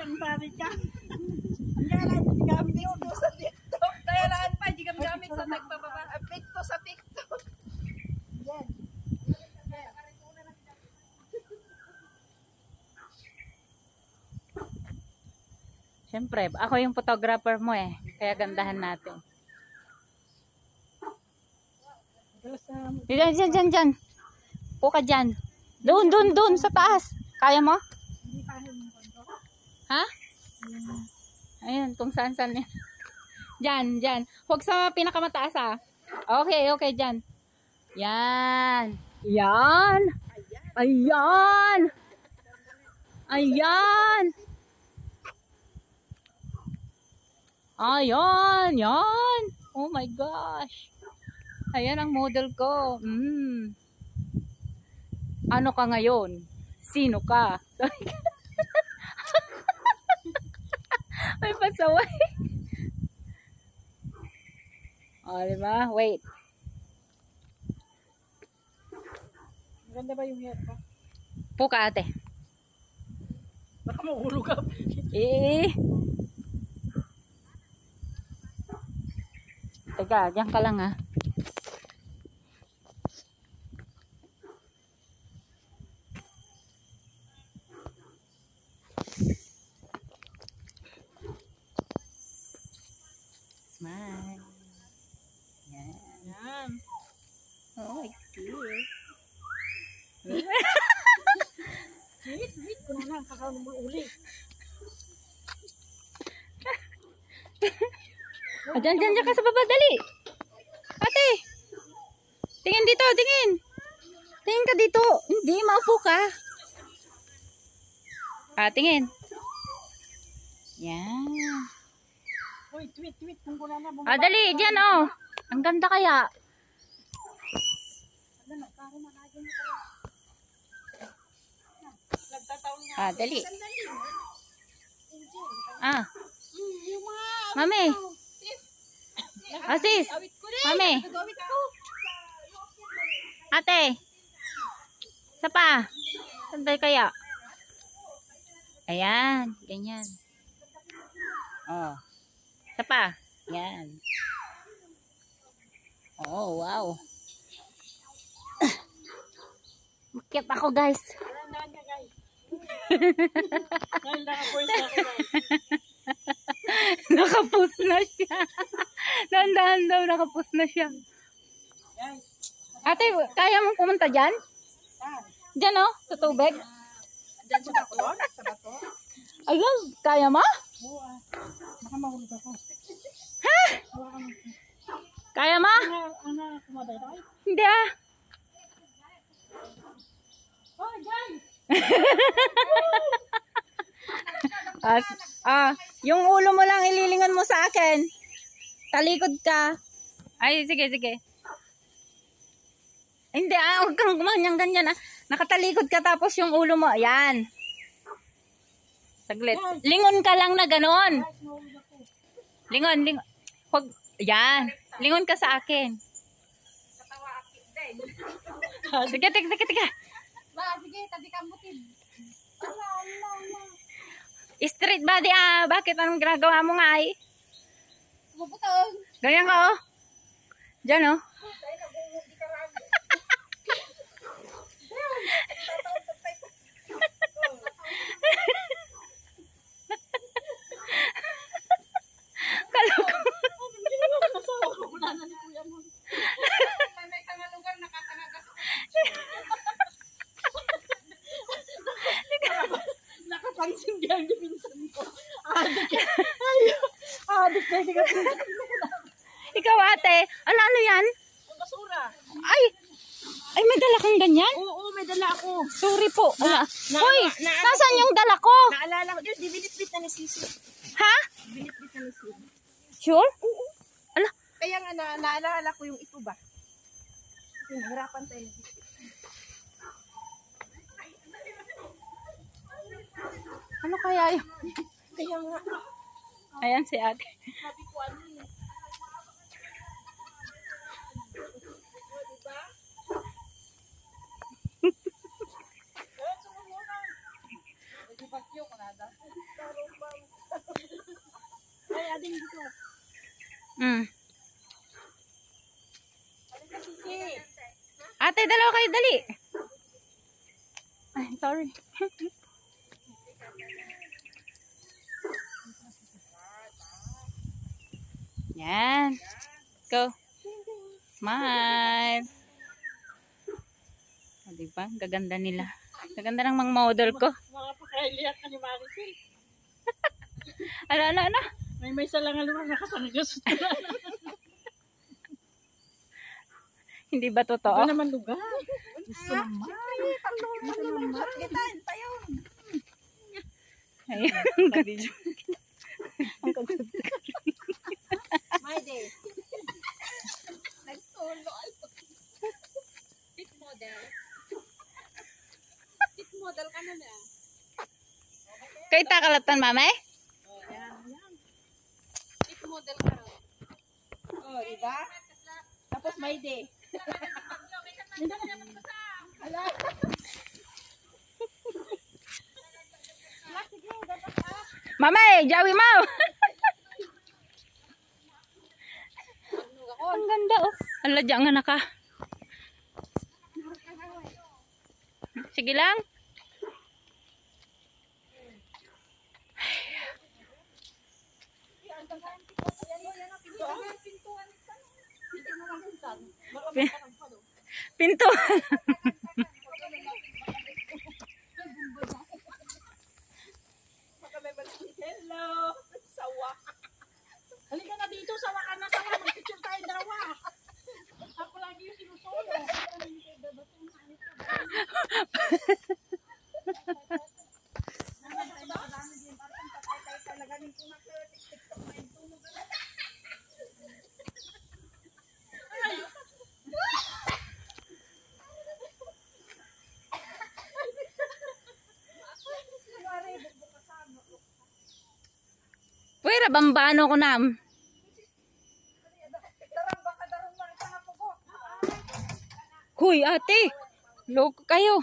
kang bari ka. Ngalan, gamit ko sa TikTok. Dayalaan pa, di kami gamit sa nagpapaba. Apekto sa TikTok. Yan. Siyempre, ako yung photographer mo eh. Kaya gandahan natin. Diyan. Puka dyan. Doon, sa taas. Kaya mo? Ha? Ayun, kung saan yan. Diyan. Huwag sa pinakamataas ah. Okay, dyan. Yan. Ayan. Oh my gosh. Ayan ang model ko. Ano ka ngayon? Sino ka? May pasaway. O, diba? Wait. Maganda ba yung hair ko? Puka ate. Baka mahulog ka. Teka, diyan ka lang ah. Smile. Yan. Oh my God. Wait ko na lang. Kakaw mo uli. Diyan ka sa baba, dali. Ate. Tingin dito, tingin. Tingin ka dito. Hindi, maupo ka. Tingin. Yan. Uy, tweet. Kung kuna na. Dali, diyan oh. Ang ganda kaya. Dali. Mami. Sis. Mami. Ate. Sapa. Sandal kaya. Ayan. Ganyan. Oh. Sapa. Yan. Oh, wow. Bakit ako, guys? Nakapus na siya. Dahan-dahan daw, nakapus na siya. Ate, kaya mo pumunta dyan? Dyan oh, sa tubig? Dyan sa bato? Sa bato? Ayun, kaya mo? Oo baka mahulog ako. Ha? Kaya mo? Ano, kumaday tayo? Hindi ah. Oh, guys! Yung ulo mo lang ililingon mo sa akin. Talikod ka. Ay, sige. Hindi huwag kang ganyan ah. Nakatalikod ka tapos yung ulo mo, ayan. Saglit. Lingon ka lang na ganon. Lingon. Huwag, ayan. Lingon ka sa akin. Sige. Ba, sige, tadi ka mutid. Street body ah. Bakit? Anong ginagawa mo nga eh? Bubutong. Ganyan ka oh. Diyan oh. Kaloko. May isang lugar nakasangagas. Nakapansin diyan yung minsan ko. Adik na siya. Ikaw ate, ano yan? Basura. Ay may dala kang ganyan? Oo, may dala ako. Sorry po. Hoy, nasaan yung dala ko? Naalala ko, binitbit na ni Sisi. Ha? Binitbit na ni Sisi. Sure? Oo. Ala. Kaya nga naalala ko yung ito ba? Kasi nahirapan tayo. Ano kaya yun? Kaya nga. Ayan si ate. Sabi ko ano yun. Diba? din dito. Mm. Halika, Sisi. Ate, dalawa kayo, dali. Ay, sorry. Yan. Go. Smile. O, diba? Gaganda nila. Gaganda ng mga model ko. Mga pakailiyak ka ni Maricel. Ano? May salangan naman nakasangagasot na. Hindi ba totoo? naman lugar. Gusto naman. Talong. Atlitan tayo. Ayun. Ang ganda. Ang ganda. My day. Nagsolo. Tip model. Tip model ka na na. Kay takalatan, mamay? Tip model ka na. Oh, diba? Tapos my day. Ala. Mamay, jawi mo! Ang ganda, oh. Ala, diyan nga naka. Sige lang. Pinto. Hello. Sawa. Halika na dito, sawa ka na, sawa. Mag-picture tayo dalawa. Ako lagi yung sinusolo. Pwera, bambano ko na. Huy, ate. Loko kayo.